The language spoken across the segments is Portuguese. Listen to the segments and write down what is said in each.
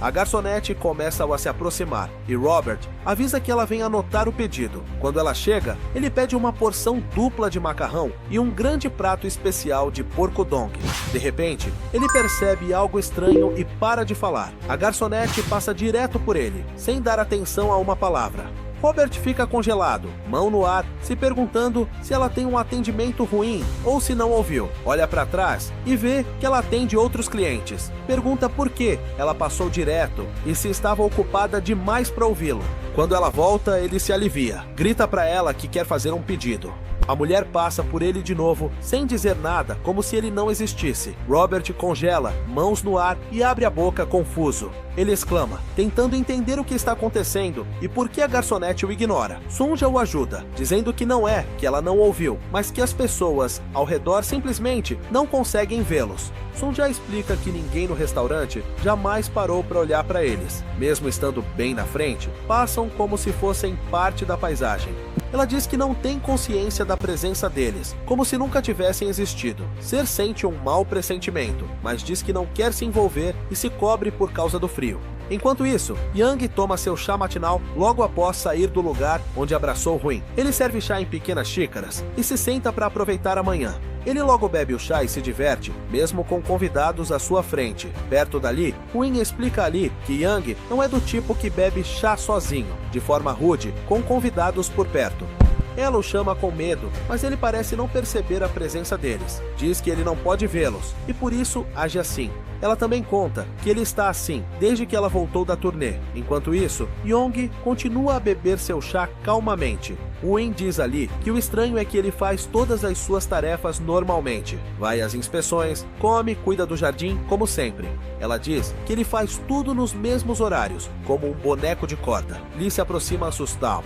A garçonete começa a se aproximar e Robert avisa que ela vem anotar o pedido. Quando ela chega, ele pede uma porção dupla de macarrão e um grande prato especial de porco-dong. De repente, ele percebe algo estranho e para de falar. A garçonete passa direto por ele, sem dar atenção a uma palavra. Robert fica congelado, mão no ar, se perguntando se ela tem um atendimento ruim ou se não ouviu. Olha para trás e vê que ela atende outros clientes. Pergunta por que ela passou direto e se estava ocupada demais para ouvi-lo. Quando ela volta, ele se alivia. Grita para ela que quer fazer um pedido. A mulher passa por ele de novo, sem dizer nada, como se ele não existisse. Robert congela, mãos no ar e abre a boca confuso. Ele exclama, tentando entender o que está acontecendo e por que a garçonete o ignora. Sunja o ajuda, dizendo que não é que ela não ouviu, mas que as pessoas ao redor simplesmente não conseguem vê-los. Sunja explica que ninguém no restaurante jamais parou para olhar para eles. Mesmo estando bem na frente, passam como se fossem parte da paisagem. Ela diz que não tem consciência da presença deles, como se nunca tivessem existido. Ser sente um mau pressentimento, mas diz que não quer se envolver e se cobre por causa do frio. Enquanto isso, Yang toma seu chá matinal logo após sair do lugar onde abraçou Ruin. Ele serve chá em pequenas xícaras e se senta para aproveitar a manhã. Ele logo bebe o chá e se diverte, mesmo com convidados à sua frente. Perto dali, Ruin explica a Lee que Yang não é do tipo que bebe chá sozinho, de forma rude, com convidados por perto. Ela o chama com medo, mas ele parece não perceber a presença deles. Diz que ele não pode vê-los, e por isso age assim. Ela também conta que ele está assim desde que ela voltou da turnê. Enquanto isso, Yong continua a beber seu chá calmamente. Win diz ali que o estranho é que ele faz todas as suas tarefas normalmente. Vai às inspeções, come, cuida do jardim, como sempre. Ela diz que ele faz tudo nos mesmos horários, como um boneco de corda. Lee se aproxima assustado.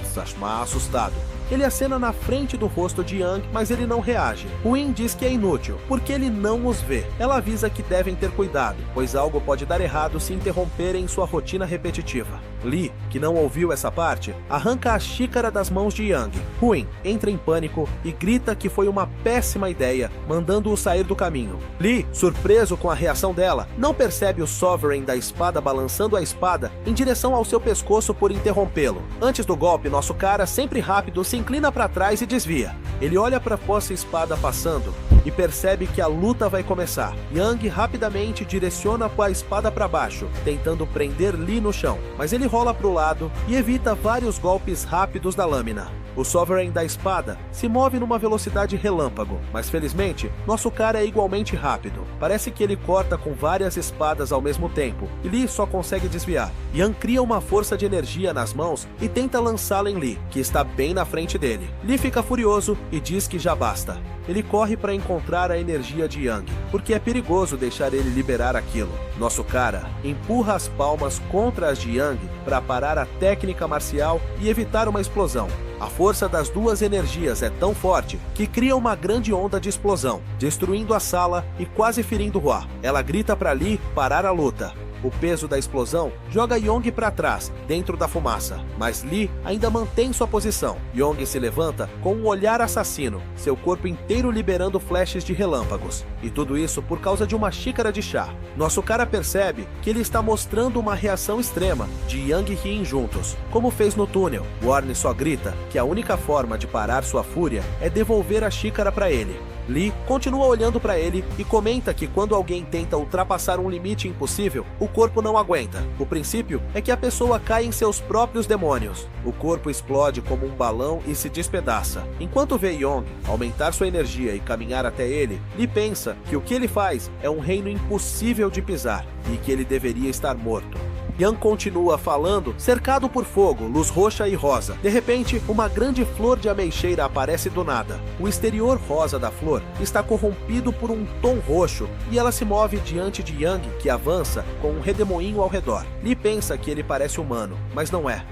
Ele acena na frente do rosto de Yang, mas ele não reage. Win diz que é inútil, porque ele não os vê. Ela avisa que devem ter cuidado, pois algo pode dar errado se interromperem sua rotina repetitiva. Lee, que não ouviu essa parte, arranca a xícara das mãos de Yang. Win entra em pânico e grita que foi uma péssima ideia, mandando-o sair do caminho. Lee, surpreso com a reação dela, não percebe o Sovereign da espada balançando a espada em direção ao seu pescoço por interrompê-lo. Antes do golpe, nosso cara, sempre rápido, se inclina para trás e desvia. Ele olha para a poça espada passando e percebe que a luta vai começar. Yang rapidamente direciona a espada para baixo, tentando prender Lee no chão, mas ele rola para o lado e evita vários golpes rápidos da lâmina. O Sovereign da espada se move numa velocidade relâmpago, mas felizmente, nosso cara é igualmente rápido. Parece que ele corta com várias espadas ao mesmo tempo, e Lee só consegue desviar. Yang cria uma força de energia nas mãos e tenta lançá-la em Lee, que está bem na frente dele. Lee fica furioso e diz que já basta. Ele corre para encontrar a energia de Yang, porque é perigoso deixar ele liberar aquilo. Nosso cara empurra as palmas contra as de Yang para parar a técnica marcial e evitar uma explosão. A força das duas energias é tão forte que cria uma grande onda de explosão, destruindo a sala e quase ferindo Hua. Ela grita para Lee parar a luta. O peso da explosão joga Yong para trás, dentro da fumaça, mas Lee ainda mantém sua posição. Yong se levanta com um olhar assassino, seu corpo inteiro liberando flashes de relâmpagos. E tudo isso por causa de uma xícara de chá. Nosso cara percebe que ele está mostrando uma reação extrema de Yang e Yin juntos, como fez no túnel. Warren só grita que a única forma de parar sua fúria é devolver a xícara para ele. Lee continua olhando para ele e comenta que quando alguém tenta ultrapassar um limite impossível, o corpo não aguenta. O princípio é que a pessoa cai em seus próprios demônios. O corpo explode como um balão e se despedaça. Enquanto vê Yong aumentar sua energia e caminhar até ele, Lee pensa que o que ele faz é um reino impossível de pisar e que ele deveria estar morto. Yang continua falando, cercado por fogo, luz roxa e rosa. De repente, uma grande flor de ameixeira aparece do nada. O exterior rosa da flor está corrompido por um tom roxo e ela se move diante de Yang, que avança com um redemoinho ao redor. Lee pensa que ele parece humano, mas não é.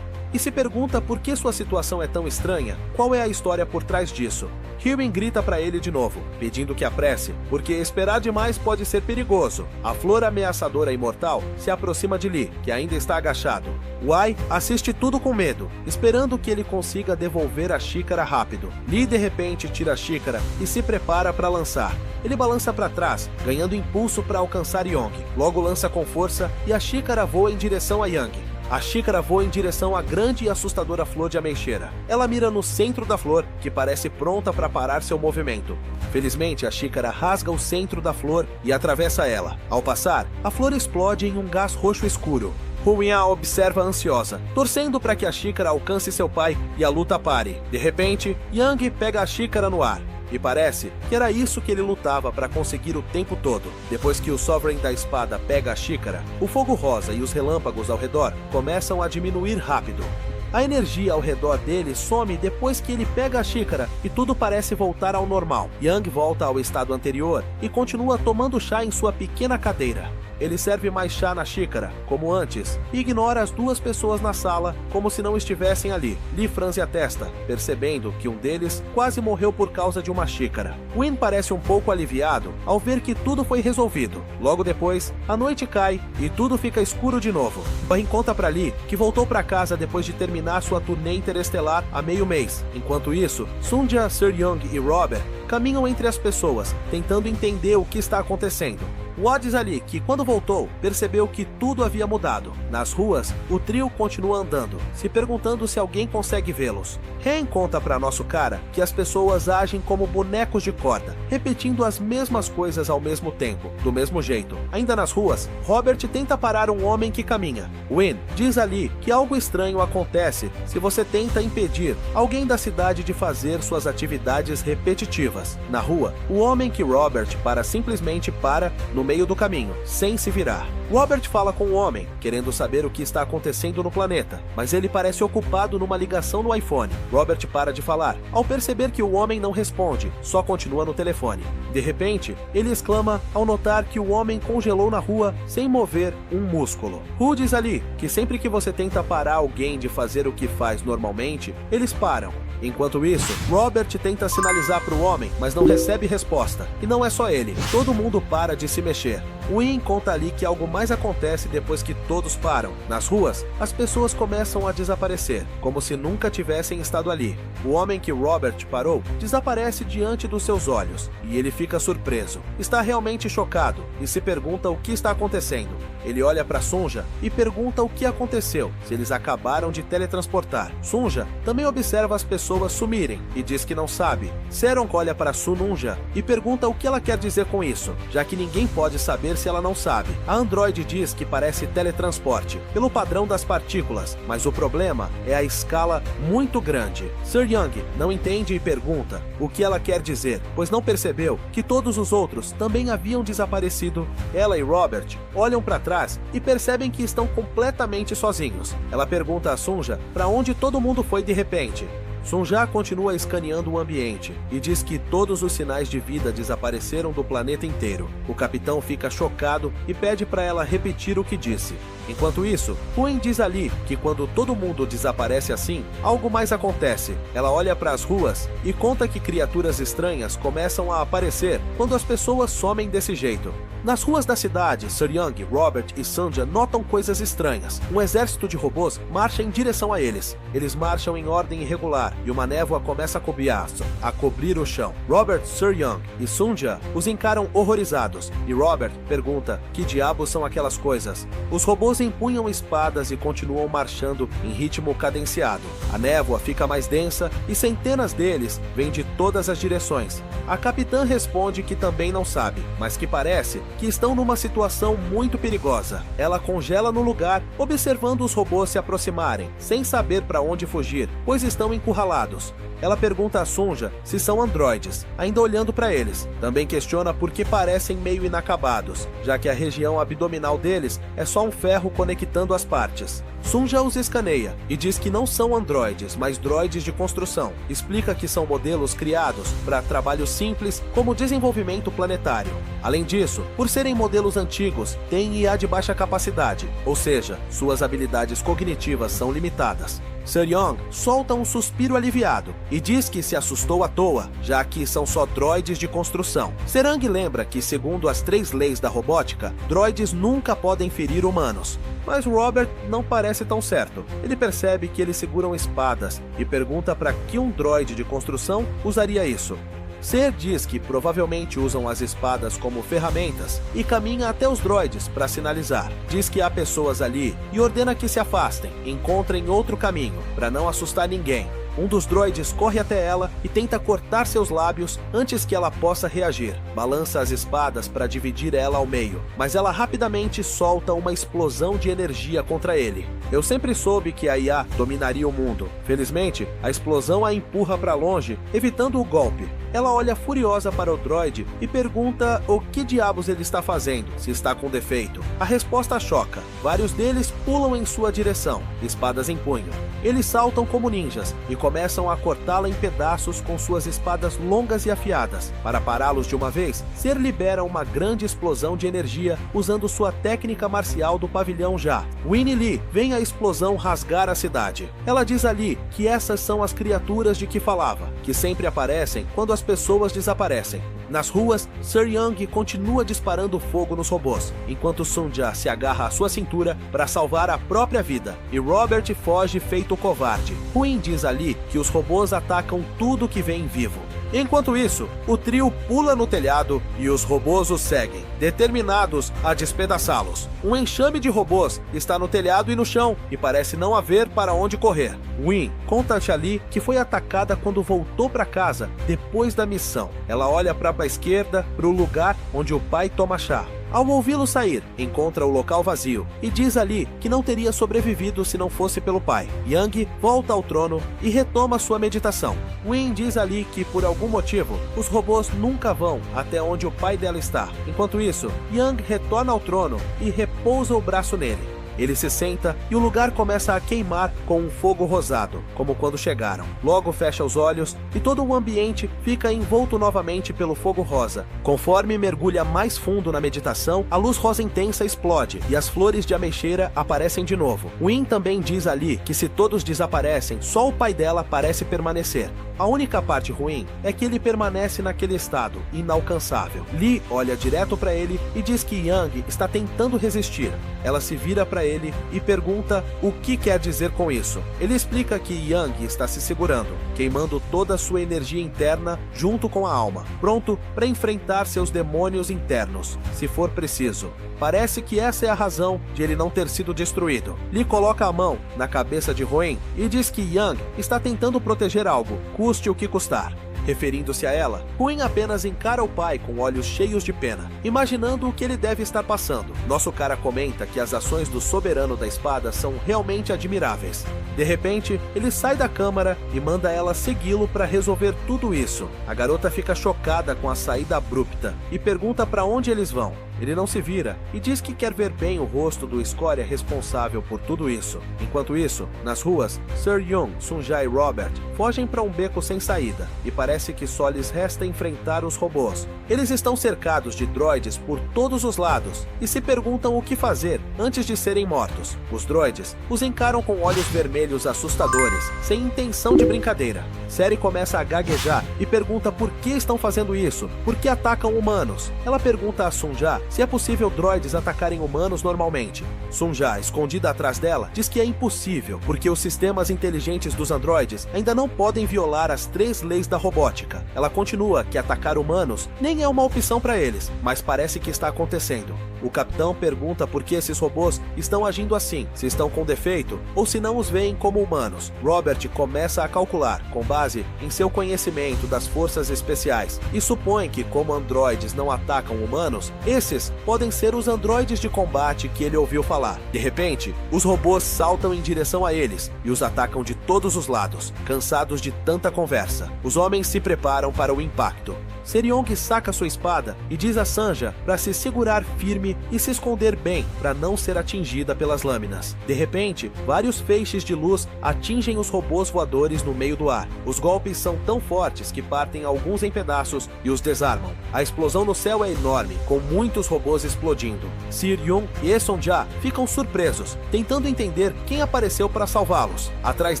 e se pergunta por que sua situação é tão estranha, qual é a história por trás disso. Hyun grita para ele de novo, pedindo que apresse, porque esperar demais pode ser perigoso. A flor ameaçadora imortal se aproxima de Lee, que ainda está agachado. Wai assiste tudo com medo, esperando que ele consiga devolver a xícara rápido. Lee de repente tira a xícara e se prepara para lançar. Ele balança para trás, ganhando impulso para alcançar Young. Logo lança com força e a xícara voa em direção a Young. A xícara voa em direção à grande e assustadora flor de ameixeira. Ela mira no centro da flor, que parece pronta para parar seu movimento. Felizmente, a xícara rasga o centro da flor e atravessa ela. Ao passar, a flor explode em um gás roxo escuro. Huin a observa ansiosa, torcendo para que a xícara alcance seu pai e a luta pare. De repente, Yang pega a xícara no ar. E parece que era isso que ele lutava para conseguir o tempo todo. Depois que o Sovereign da espada pega a xícara, o fogo rosa e os relâmpagos ao redor começam a diminuir rápido. A energia ao redor dele some depois que ele pega a xícara e tudo parece voltar ao normal. Yang volta ao estado anterior e continua tomando chá em sua pequena cadeira. Ele serve mais chá na xícara, como antes, e ignora as duas pessoas na sala como se não estivessem ali. Lee franze a testa, percebendo que um deles quase morreu por causa de uma xícara. Win parece um pouco aliviado ao ver que tudo foi resolvido. Logo depois, a noite cai e tudo fica escuro de novo. Win conta para Lee que voltou para casa depois de terminar sua turnê interestelar há meio mês. Enquanto isso, Sunja, Sir Young e Robert caminham entre as pessoas, tentando entender o que está acontecendo. Wad diz ali que, quando voltou, percebeu que tudo havia mudado. Nas ruas, o trio continua andando, se perguntando se alguém consegue vê-los. Ren conta para nosso cara que as pessoas agem como bonecos de corda, repetindo as mesmas coisas ao mesmo tempo, do mesmo jeito. Ainda nas ruas, Robert tenta parar um homem que caminha. Win diz ali que algo estranho acontece se você tenta impedir alguém da cidade de fazer suas atividades repetitivas. Na rua, o homem que Robert simplesmente para no meio do caminho, sem se virar. Robert fala com o homem, querendo saber o que está acontecendo no planeta, mas ele parece ocupado numa ligação no iPhone. Robert para de falar, ao perceber que o homem não responde, só continua no telefone. De repente, ele exclama ao notar que o homem congelou na rua sem mover um músculo. Hu diz ali que sempre que você tenta parar alguém de fazer o que faz normalmente, eles param. Enquanto isso, Robert tenta sinalizar para o homem, mas não recebe resposta. E não é só ele, todo mundo para de se mexer. Win conta ali que algo mais acontece depois que todos param. Nas ruas, as pessoas começam a desaparecer, como se nunca tivessem estado ali. O homem que Robert parou desaparece diante dos seus olhos, e ele fica surpreso. Está realmente chocado e se pergunta o que está acontecendo. Ele olha para Sunja e pergunta o que aconteceu, se eles acabaram de teletransportar. Sunja também observa as pessoas sumirem e diz que não sabe. Serong olha para Sunja e pergunta o que ela quer dizer com isso, já que ninguém pode saber se ela não sabe. A androide diz que parece teletransporte, pelo padrão das partículas, mas o problema é a escala muito grande. Sir Young não entende e pergunta o que ela quer dizer, pois não percebeu que todos os outros também haviam desaparecido. Ela e Robert olham para trás e percebem que estão completamente sozinhos. Ela pergunta a Sunja para onde todo mundo foi de repente. Sunja continua escaneando o ambiente e diz que todos os sinais de vida desapareceram do planeta inteiro. O capitão fica chocado e pede para ela repetir o que disse. Enquanto isso, Huin diz ali que quando todo mundo desaparece assim, algo mais acontece. Ela olha para as ruas e conta que criaturas estranhas começam a aparecer quando as pessoas somem desse jeito. Nas ruas da cidade, Sir Young, Robert e Sunja notam coisas estranhas. Um exército de robôs marcha em direção a eles. Eles marcham em ordem irregular e uma névoa começa a cobrir o chão. Robert, Sir Young e Sunja os encaram horrorizados e Robert pergunta que diabos são aquelas coisas. Os robôs empunham espadas e continuam marchando em ritmo cadenciado. A névoa fica mais densa e centenas deles vêm de todas as direções. A capitã responde que também não sabe, mas que parece que estão numa situação muito perigosa. Ela congela no lugar, observando os robôs se aproximarem, sem saber para onde fugir, pois estão encurralados. Ela pergunta a Sunja se são androides, ainda olhando para eles. Também questiona por que parecem meio inacabados, já que a região abdominal deles é só um ferro conectando as partes. Sunja os escaneia e diz que não são androides, mas droides de construção. Explica que são modelos criados para trabalhos simples, como desenvolvimento planetário. Além disso, Por serem modelos antigos, têm IA de baixa capacidade, ou seja, suas habilidades cognitivas são limitadas. Se-Young solta um suspiro aliviado e diz que se assustou à toa, já que são só droides de construção. Serang lembra que, segundo as 3 leis da robótica, droides nunca podem ferir humanos. Mas Robert não parece tão certo. Ele percebe que eles seguram espadas e pergunta para que um droide de construção usaria isso. Ser diz que provavelmente usam as espadas como ferramentas e caminha até os droides para sinalizar. Diz que há pessoas ali e ordena que se afastem, encontrem outro caminho para não assustar ninguém. Um dos droides corre até ela e tenta cortar seus lábios antes que ela possa reagir. Balança as espadas para dividir ela ao meio, mas ela rapidamente solta uma explosão de energia contra ele. Eu sempre soube que a IA dominaria o mundo. Felizmente, a explosão a empurra para longe, evitando o golpe. Ela olha furiosa para o droide e pergunta o que diabos ele está fazendo, se está com defeito. A resposta choca. Vários deles pulam em sua direção, espadas em punho. Eles saltam como ninjas e começam a cortá-la em pedaços com suas espadas longas e afiadas. Para pará-los de uma vez, Ser libera uma grande explosão de energia usando sua técnica marcial do pavilhão Já. Winnie Lee vem a explosão rasgar a cidade. Ela diz ali que essas são as criaturas de que falava, que sempre aparecem quando as pessoas desaparecem. Nas ruas, Se-Young continua disparando fogo nos robôs, enquanto Sun-Ja se agarra à sua cintura para salvar a própria vida, e Robert foge feito covarde. Huin diz ali que os robôs atacam tudo que vem vivo. Enquanto isso, o trio pula no telhado e os robôs os seguem, determinados a despedaçá-los. Um enxame de robôs está no telhado e no chão, e parece não haver para onde correr. Win conta a Shali que foi atacada quando voltou para casa depois da missão. Ela olha para a esquerda, para o lugar onde o pai toma chá. Ao ouvi-lo sair, encontra o local vazio e diz ali que não teria sobrevivido se não fosse pelo pai. Yang volta ao trono e retoma sua meditação. Win diz ali que, por algum motivo, os robôs nunca vão até onde o pai dela está. Enquanto isso, Yang retorna ao trono e repousa o braço nele. Ele se senta e o lugar começa a queimar com um fogo rosado, como quando chegaram. Logo fecha os olhos e todo o ambiente fica envolto novamente pelo fogo rosa. Conforme mergulha mais fundo na meditação, a luz rosa intensa explode e as flores de ameixeira aparecem de novo. Win também diz ali que se todos desaparecem, só o pai dela parece permanecer. A única parte ruim é que ele permanece naquele estado, inalcançável. Lee olha direto para ele e diz que Yang está tentando resistir. Ela se vira para ele e pergunta o que quer dizer com isso. Ele explica que Yang está se segurando, queimando toda a sua energia interna junto com a alma, pronto para enfrentar seus demônios internos, se for preciso. Parece que essa é a razão de ele não ter sido destruído. Lee coloca a mão na cabeça de Huin e diz que Yang está tentando proteger algo, custe o que custar. Referindo-se a ela, Huin apenas encara o pai com olhos cheios de pena, imaginando o que ele deve estar passando. Nosso cara comenta que as ações do soberano da espada são realmente admiráveis. De repente, ele sai da câmara e manda ela segui-lo para resolver tudo isso. A garota fica chocada com a saída abrupta e pergunta para onde eles vão. Ele não se vira e diz que quer ver bem o rosto do escória responsável por tudo isso. Enquanto isso, nas ruas, Se-Young, Sun-Ja e Robert fogem para um beco sem saída e parece que só lhes resta enfrentar os robôs. Eles estão cercados de droides por todos os lados e se perguntam o que fazer antes de serem mortos. Os droides os encaram com olhos vermelhos assustadores, sem intenção de brincadeira. Seri começa a gaguejar e pergunta por que estão fazendo isso, por que atacam humanos. Ela pergunta a Sun-Ja se é possível droides atacarem humanos normalmente. Sun-Ja, escondida atrás dela, diz que é impossível, porque os sistemas inteligentes dos androides ainda não podem violar as 3 leis da robótica. Ela continua que atacar humanos nem é uma opção para eles, mas parece que está acontecendo. O capitão pergunta por que esses robôs estão agindo assim, se estão com defeito ou se não os veem como humanos. Robert começa a calcular, com base em seu conhecimento das forças especiais, e supõe que, como androides não atacam humanos, esses podem ser os androides de combate que ele ouviu falar. De repente, os robôs saltam em direção a eles e os atacam de todos os lados, cansados de tanta conversa. Os homens se preparam para o impacto. Seryong saca sua espada e diz a Sanja para se segurar firme e se esconder bem para não ser atingida pelas lâminas. De repente, vários feixes de luz atingem os robôs voadores no meio do ar. Os golpes são tão fortes que partem alguns em pedaços e os desarmam. A explosão no céu é enorme, com muitos robôs explodindo. Sir-Yun e Sonja ficam surpresos, tentando entender quem apareceu para salvá-los. Atrás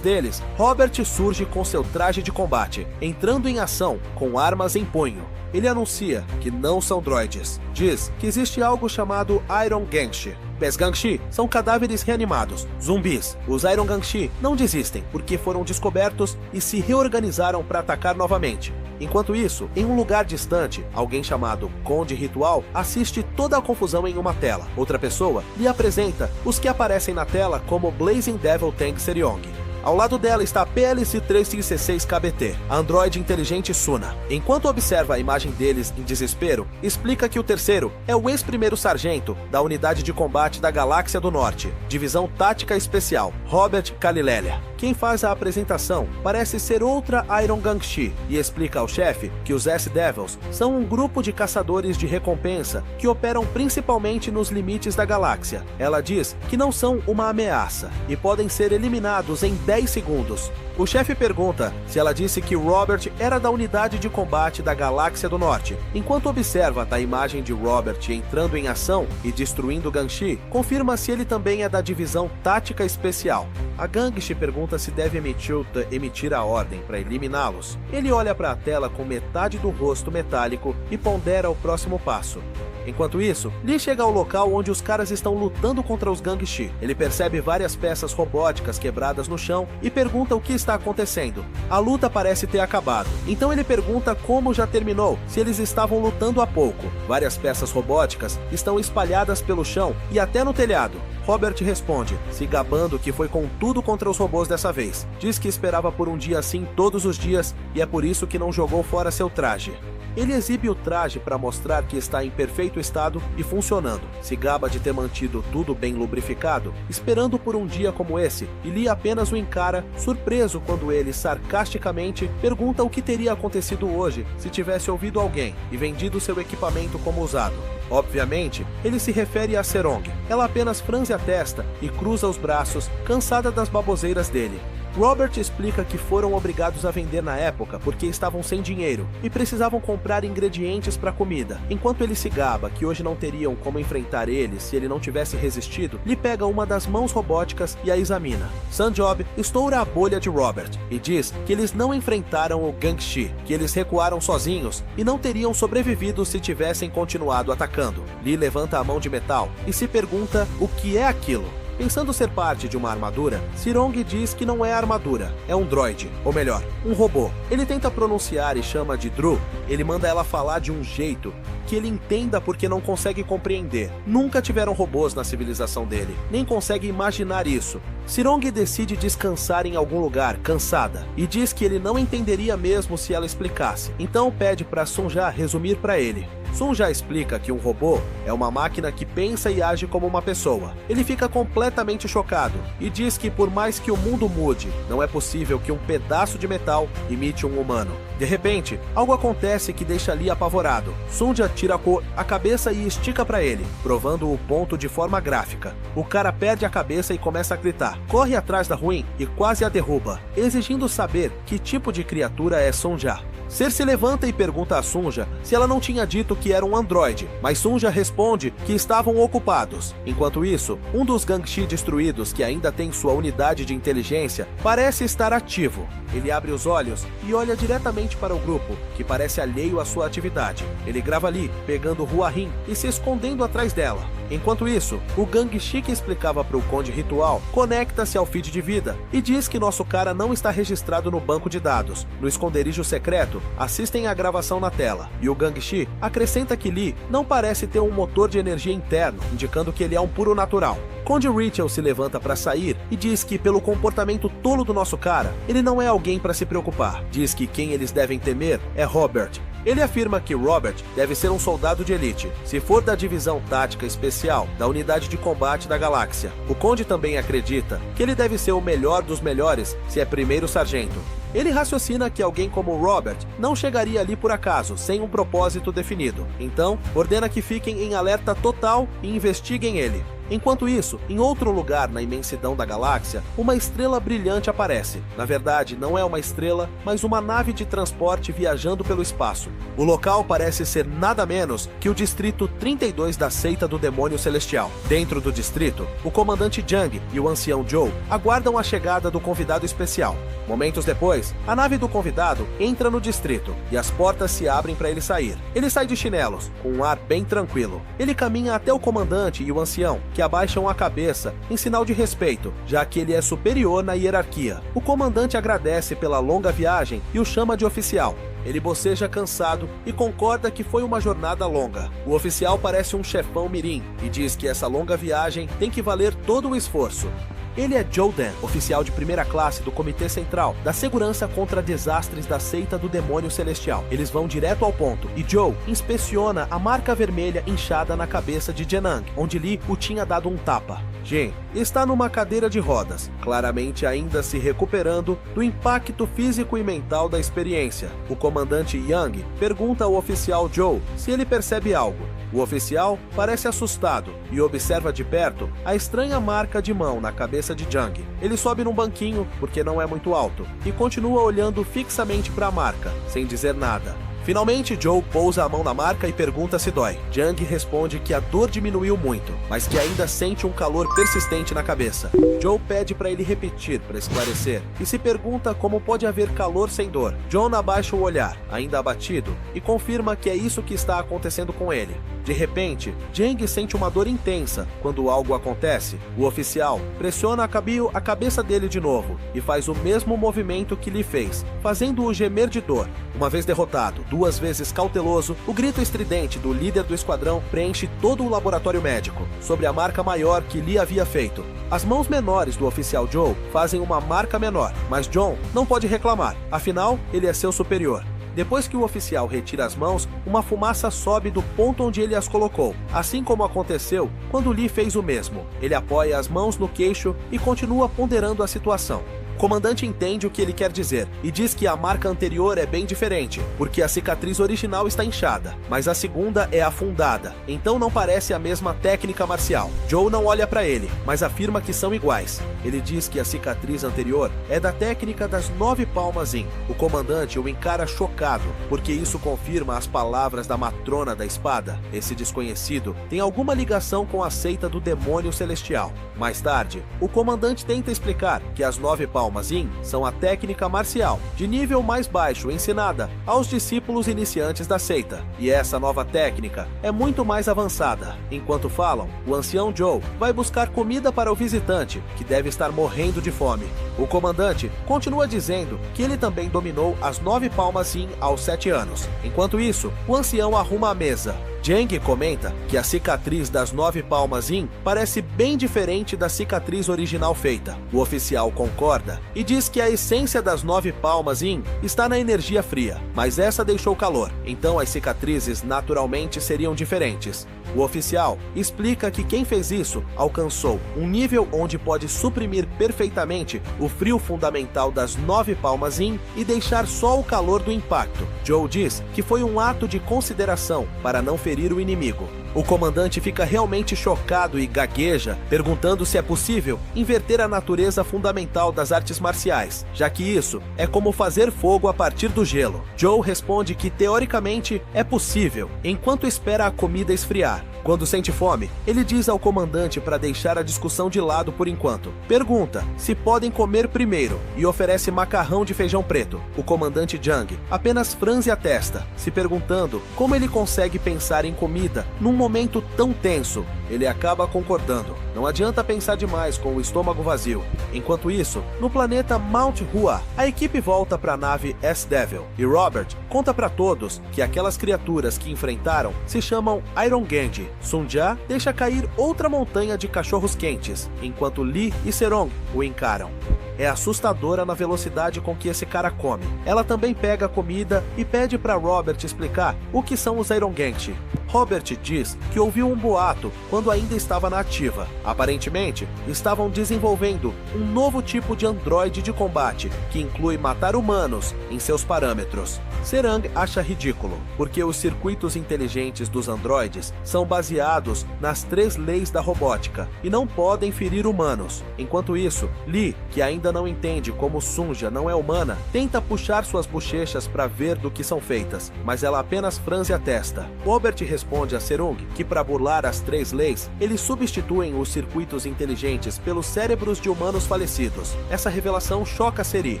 deles, Robert surge com seu traje de combate, entrando em ação com armas em punho. Ele anuncia que não são droides. Diz que existe algo chamado Iron Gangshi. Pés Gangshi são cadáveres reanimados, zumbis. Os Iron Gangshi não desistem porque foram descobertos e se reorganizaram para atacar novamente. Enquanto isso, em um lugar distante, alguém chamado Conde Ritual assiste toda a confusão em uma tela. Outra pessoa lhe apresenta os que aparecem na tela como Blazing Devil Tank Seryong. Ao lado dela está a PLC-316-KBT, a androide inteligente Suna. Enquanto observa a imagem deles em desespero, explica que o terceiro é o ex-primeiro sargento da Unidade de Combate da Galáxia do Norte, Divisão Tática Especial, Robert Kalilelia. Quem faz a apresentação parece ser outra Iron Gangshi e explica ao chefe que os S-Devils são um grupo de caçadores de recompensa que operam principalmente nos limites da galáxia. Ela diz que não são uma ameaça e podem ser eliminados em 10 segundos. O chefe pergunta se ela disse que Robert era da Unidade de Combate da Galáxia do Norte. Enquanto observa a imagem de Robert entrando em ação e destruindo Gangshi, confirma se ele também é da Divisão Tática Especial. A Gangshi pergunta se deve emitir a ordem para eliminá-los. Ele olha para a tela com metade do rosto metálico e pondera o próximo passo. Enquanto isso, Lee chega ao local onde os caras estão lutando contra os Gangshi. Ele percebe várias peças robóticas quebradas no chão e pergunta o que está acontecendo. A luta parece ter acabado. Então ele pergunta como já terminou, se eles estavam lutando há pouco. Várias peças robóticas estão espalhadas pelo chão e até no telhado. Robert responde, se gabando que foi com tudo contra os robôs dessa vez. Diz que esperava por um dia assim todos os dias e é por isso que não jogou fora seu traje. Ele exibe o traje para mostrar que está em perfeito estado e funcionando. Se gaba de ter mantido tudo bem lubrificado, esperando por um dia como esse, e Lee apenas o encara, surpreso quando ele, sarcasticamente, pergunta o que teria acontecido hoje se tivesse ouvido alguém e vendido seu equipamento como usado. Obviamente, ele se refere a Serong. Ela apenas franze a testa e cruza os braços, cansada das baboseiras dele. Robert explica que foram obrigados a vender na época porque estavam sem dinheiro e precisavam comprar ingredientes para comida. Enquanto ele se gaba que hoje não teriam como enfrentar ele se ele não tivesse resistido, lhe pega uma das mãos robóticas e a examina. Sanjob estoura a bolha de Robert e diz que eles não enfrentaram o Gangshi, que eles recuaram sozinhos e não teriam sobrevivido se tivessem continuado atacando. Lee levanta a mão de metal e se pergunta o que é aquilo. Pensando ser parte de uma armadura, Seryong diz que não é armadura, é um droide, ou melhor, um robô. Ele tenta pronunciar e chama de Dru. Ele manda ela falar de um jeito que ele entenda porque não consegue compreender. Nunca tiveram robôs na civilização dele, nem consegue imaginar isso. Seryong decide descansar em algum lugar, cansada, e diz que ele não entenderia mesmo se ela explicasse. Então pede para Sonja resumir para ele. Sonja explica que um robô é uma máquina que pensa e age como uma pessoa. Ele fica completamente chocado e diz que por mais que o mundo mude, não é possível que um pedaço de metal imite um humano. De repente, algo acontece que deixa Lee apavorado. Sonja tira a cabeça e estica para ele, provando o ponto de forma gráfica. O cara perde a cabeça e começa a gritar. Corre atrás da ruim e quase a derruba, exigindo saber que tipo de criatura é Sonja. Ser se levanta e pergunta a Sonja se ela não tinha dito que era um androide, mas Sonja responde que estavam ocupados. Enquanto isso, um dos Gangshi destruídos, que ainda tem sua unidade de inteligência, parece estar ativo. Ele abre os olhos e olha diretamente para o grupo, que parece alheio à sua atividade. Ele grava ali, pegando Hua Hin e se escondendo atrás dela. Enquanto isso, o Gangshi que explicava para o Conde Ritual conecta-se ao feed de vida e diz que nosso cara não está registrado no banco de dados. No esconderijo secreto, assistem à gravação na tela, e o Gangshi acrescenta que Lee não parece ter um motor de energia interno, indicando que ele é um puro natural. Conde Ritual se levanta para sair e diz que, pelo comportamento tolo do nosso cara, ele não é alguém para se preocupar. Diz que quem eles devem temer é Robert. Ele afirma que Robert deve ser um soldado de elite, se for da Divisão Tática Especial da Unidade de Combate da Galáxia. O Conde também acredita que ele deve ser o melhor dos melhores se é primeiro sargento. Ele raciocina que alguém como Robert não chegaria ali por acaso, sem um propósito definido. Então, ordena que fiquem em alerta total e investiguem ele. Enquanto isso, em outro lugar na imensidão da galáxia, uma estrela brilhante aparece. Na verdade, não é uma estrela, mas uma nave de transporte viajando pelo espaço. O local parece ser nada menos que o Distrito 32 da Seita do Demônio Celestial. Dentro do distrito, o comandante Jung e o ancião Joe aguardam a chegada do convidado especial. Momentos depois, a nave do convidado entra no distrito e as portas se abrem para ele sair. Ele sai de chinelos, com um ar bem tranquilo. Ele caminha até o comandante e o ancião, que abaixam a cabeça em sinal de respeito, já que ele é superior na hierarquia. O comandante agradece pela longa viagem e o chama de oficial. Ele boceja cansado e concorda que foi uma jornada longa. O oficial parece um chefão mirim e diz que essa longa viagem tem que valer todo o esforço. Ele é Joe Dan, oficial de primeira classe do Comitê Central da Segurança contra Desastres da Seita do Demônio Celestial. Eles vão direto ao ponto e Joe inspeciona a marca vermelha inchada na cabeça de Jenang, onde Lee o tinha dado um tapa. Jen está numa cadeira de rodas, claramente ainda se recuperando do impacto físico e mental da experiência. O comandante Young pergunta ao oficial Joe se ele percebe algo. O oficial parece assustado e observa de perto a estranha marca de mão na cabeça de Jung. Ele sobe num banquinho, porque não é muito alto, e continua olhando fixamente para a marca, sem dizer nada. Finalmente, Joe pousa a mão na marca e pergunta se dói. Jung responde que a dor diminuiu muito, mas que ainda sente um calor persistente na cabeça. Joe pede para ele repetir para esclarecer e se pergunta como pode haver calor sem dor. John abaixa o olhar, ainda abatido, e confirma que é isso que está acontecendo com ele. De repente, Jung sente uma dor intensa quando algo acontece. O oficial pressiona a cabeça dele de novo e faz o mesmo movimento que Lee fez, fazendo-o gemer de dor. Uma vez derrotado, duas vezes cauteloso, o grito estridente do líder do esquadrão preenche todo o laboratório médico, sobre a marca maior que Lee havia feito. As mãos menores do oficial Joe fazem uma marca menor, mas John não pode reclamar, afinal, ele é seu superior. Depois que o oficial retira as mãos, uma fumaça sobe do ponto onde ele as colocou, assim como aconteceu quando Lee fez o mesmo. Ele apoia as mãos no queixo e continua ponderando a situação. O comandante entende o que ele quer dizer e diz que a marca anterior é bem diferente, porque a cicatriz original está inchada, mas a segunda é afundada, então não parece a mesma técnica marcial. Joe não olha para ele, mas afirma que são iguais. Ele diz que a cicatriz anterior é da técnica das 9 palmas Yin. O comandante o encara chocado, porque isso confirma as palavras da matrona da espada. Esse desconhecido tem alguma ligação com a seita do demônio celestial. Mais tarde, o comandante tenta explicar que as 9 palmas Yin são a técnica marcial de nível mais baixo ensinada aos discípulos iniciantes da seita, e essa nova técnica é muito mais avançada. Enquanto falam, o ancião Joe vai buscar comida para o visitante, que deve estar morrendo de fome. O comandante continua dizendo que ele também dominou as 9 palmas Yin aos 7 anos. Enquanto isso, o ancião arruma a mesa. Jung comenta que a cicatriz das 9 palmas Yin parece bem diferente da cicatriz original feita. O oficial concorda e diz que a essência das 9 palmas Yin está na energia fria, mas essa deixou calor, então as cicatrizes naturalmente seriam diferentes. O oficial explica que quem fez isso alcançou um nível onde pode suprimir perfeitamente o frio fundamental das 9 palmas Yin e deixar só o calor do impacto. Joe diz que foi um ato de consideração para não ferir o inimigo. O comandante fica realmente chocado e gagueja, perguntando se é possível inverter a natureza fundamental das artes marciais, já que isso é como fazer fogo a partir do gelo. Joe responde que teoricamente é possível, enquanto espera a comida esfriar. Quando sente fome, ele diz ao comandante para deixar a discussão de lado por enquanto. Pergunta se podem comer primeiro e oferece macarrão de feijão preto. O comandante Jung apenas franze a testa, se perguntando como ele consegue pensar em comida num momento tão tenso. Ele acaba concordando. Não adianta pensar demais com o estômago vazio. Enquanto isso, no planeta Mount Hua, a equipe volta para a nave S-Devil e Robert conta para todos que aquelas criaturas que enfrentaram se chamam Iron Genji. Sun-Ja deixa cair outra montanha de cachorros quentes, enquanto Lee e Serong o encaram. É assustadora na velocidade com que esse cara come. Ela também pega a comida e pede para Robert explicar o que são os Iron Genji. Robert diz que ouviu um boato quando ainda estava na ativa. Aparentemente, estavam desenvolvendo um novo tipo de androide de combate que inclui matar humanos em seus parâmetros. Serang acha ridículo, porque os circuitos inteligentes dos androides são baseados nas 3 leis da robótica e não podem ferir humanos. Enquanto isso, Lee, que ainda não entende como Sunja não é humana, tenta puxar suas bochechas para ver do que são feitas, mas ela apenas franze a testa. Robert responde a Serung que, para burlar as 3 leis, eles substituem os circuitos inteligentes pelos cérebros de humanos falecidos. Essa revelação choca Seri.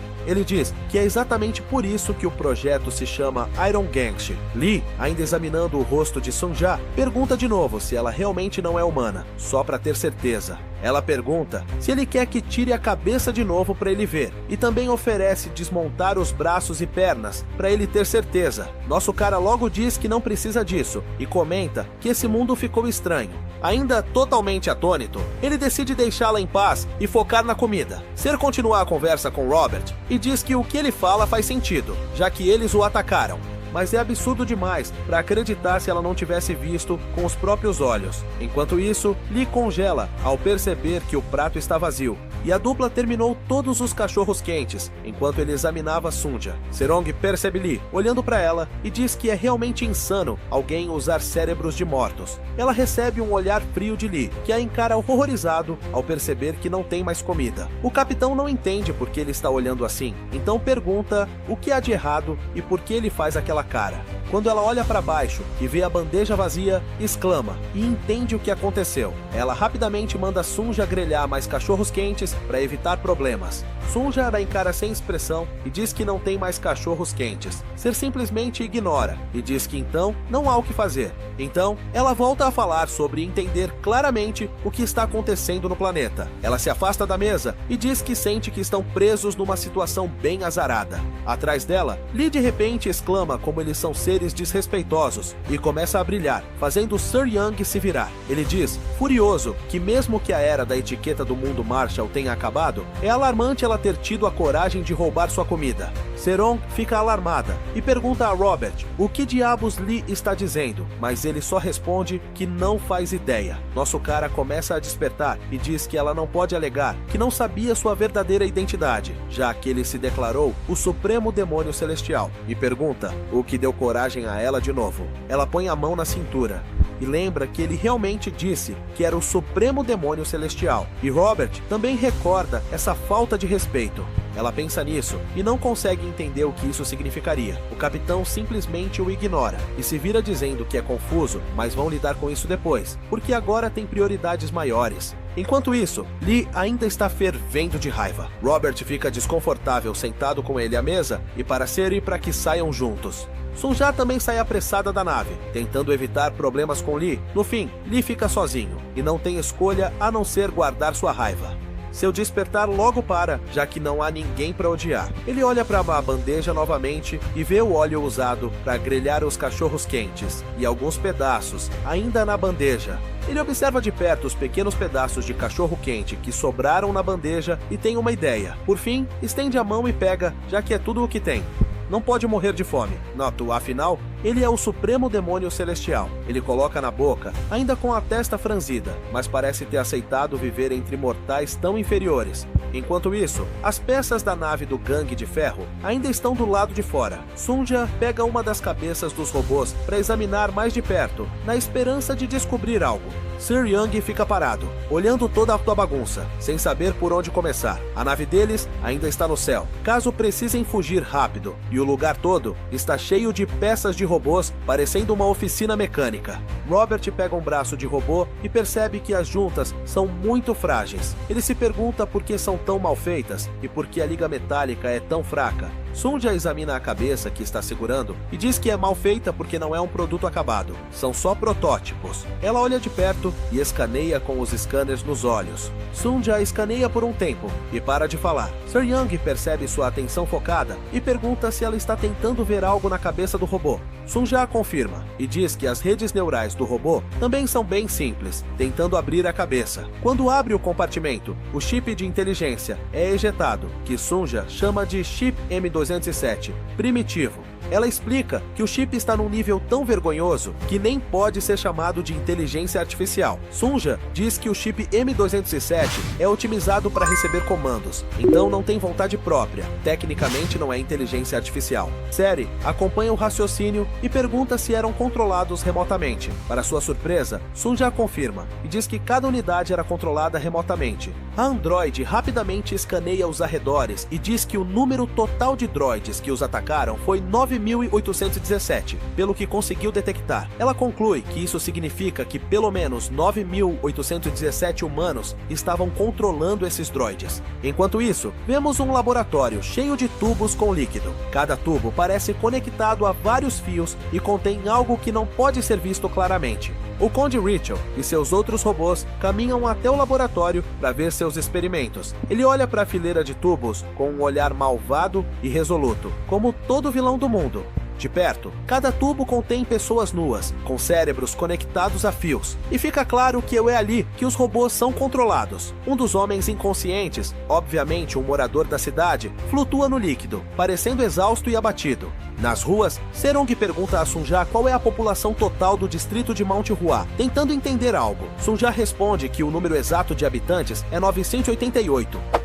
Ele diz que é exatamente por isso que o projeto se chama Iron Gangshi. Lee, ainda examinando o rosto de Sunja, pergunta de novo se ela realmente não é humana, só para ter certeza. Ela pergunta se ele quer que tire a cabeça de novo para ele ver, e também oferece desmontar os braços e pernas para ele ter certeza. Nosso cara logo diz que não precisa disso e comenta que esse mundo ficou estranho. Ainda totalmente atônito, ele decide deixá-la em paz e focar na comida. Ser continua a conversa com Robert e diz que o que ele fala faz sentido, já que eles o atacaram. Mas é absurdo demais para acreditar se ela não tivesse visto com os próprios olhos. Enquanto isso, Lee congela ao perceber que o prato está vazio, e a dupla terminou todos os cachorros quentes, enquanto ele examinava Sunja. Serong percebe Lee, olhando para ela, e diz que é realmente insano alguém usar cérebros de mortos. Ela recebe um olhar frio de Lee, que a encara horrorizado ao perceber que não tem mais comida. O capitão não entende por que ele está olhando assim, então pergunta o que há de errado e por que ele faz aquela cara. Quando ela olha para baixo e vê a bandeja vazia, exclama e entende o que aconteceu. Ela rapidamente manda Sunja grelhar mais cachorros quentes para evitar problemas. Sunja a encara sem expressão e diz que não tem mais cachorros quentes. Ser simplesmente ignora e diz que então não há o que fazer. Então, ela volta a falar sobre entender claramente o que está acontecendo no planeta. Ela se afasta da mesa e diz que sente que estão presos numa situação bem azarada. Atrás dela, Lee de repente exclama como eles são seres desrespeitosos e começa a brilhar, fazendo Sir Young se virar. Ele diz, furioso, que mesmo que a era da etiqueta do mundo Marshall tenha acabado, é alarmante ela ter tido a coragem de roubar sua comida. Serong fica alarmada e pergunta a Robert o que diabos Lee está dizendo, mas ele só responde que não faz ideia. Nosso cara começa a despertar e diz que ela não pode alegar que não sabia sua verdadeira identidade, já que ele se declarou o Supremo Demônio Celestial, e pergunta o que deu coragem a ela de novo. Ela põe a mão na cintura e lembra que ele realmente disse que era o Supremo Demônio Celestial, e Robert também recorda essa falta de respeito. Ela pensa nisso e não consegue entender o que isso significaria. O capitão simplesmente o ignora e se vira dizendo que é confuso, mas vão lidar com isso depois, porque agora tem prioridades maiores. Enquanto isso, Lee ainda está fervendo de raiva. Robert fica desconfortável sentado com ele à mesa e para Seri para que saiam juntos. Sunja também sai apressada da nave, tentando evitar problemas com Lee. No fim, Lee fica sozinho e não tem escolha a não ser guardar sua raiva. Seu despertar logo para, já que não há ninguém para odiar. Ele olha para a bandeja novamente e vê o óleo usado para grelhar os cachorros quentes e alguns pedaços ainda na bandeja. Ele observa de perto os pequenos pedaços de cachorro quente que sobraram na bandeja e tem uma ideia. Por fim, estende a mão e pega, já que é tudo o que tem. Não pode morrer de fome. Noto, afinal, ele é o Supremo Demônio Celestial. Ele coloca na boca, ainda com a testa franzida, mas parece ter aceitado viver entre mortais tão inferiores. Enquanto isso, as peças da nave do Gangue de Ferro ainda estão do lado de fora. Sunja pega uma das cabeças dos robôs para examinar mais de perto, na esperança de descobrir algo. Sir Young fica parado, olhando toda a tua bagunça, sem saber por onde começar. A nave deles ainda está no céu, caso precisem fugir rápido, e o lugar todo está cheio de peças de robôs, parecendo uma oficina mecânica. Robert pega um braço de robô e percebe que as juntas são muito frágeis. Ele se pergunta por que são tão mal feitas e por que a liga metálica é tão fraca. Sunja examina a cabeça que está segurando e diz que é mal feita porque não é um produto acabado, são só protótipos. Ela olha de perto e escaneia com os scanners nos olhos. Sunja escaneia por um tempo e para de falar. Sir Young percebe sua atenção focada e pergunta se ela está tentando ver algo na cabeça do robô. Sunja confirma e diz que as redes neurais do robô também são bem simples, tentando abrir a cabeça. Quando abre o compartimento, o chip de inteligência é ejetado, que Sunja chama de chip M207, primitivo. Ela explica que o chip está num nível tão vergonhoso que nem pode ser chamado de inteligência artificial. Sunja diz que o chip M207 é otimizado para receber comandos, então não tem vontade própria. Tecnicamente não é inteligência artificial. Seri acompanha o raciocínio e pergunta se eram controlados remotamente. Para sua surpresa, Sunja confirma e diz que cada unidade era controlada remotamente. A androide rapidamente escaneia os arredores e diz que o número total de droides que os atacaram foi 9.817, pelo que conseguiu detectar. Ela conclui que isso significa que pelo menos 9.817 humanos estavam controlando esses droides. Enquanto isso, vemos um laboratório cheio de tubos com líquido. Cada tubo parece conectado a vários fios e contém algo que não pode ser visto claramente. O Conde Ritual e seus outros robôs caminham até o laboratório para ver seus experimentos. Ele olha para a fileira de tubos com um olhar malvado e resoluto, como todo vilão do mundo. De perto, cada tubo contém pessoas nuas, com cérebros conectados a fios, e fica claro que é ali que os robôs são controlados. Um dos homens inconscientes, obviamente um morador da cidade, flutua no líquido, parecendo exausto e abatido. Nas ruas, Serong pergunta a Sunja qual é a população total do distrito de Mount Hua, tentando entender algo. Sunja responde que o número exato de habitantes é 988.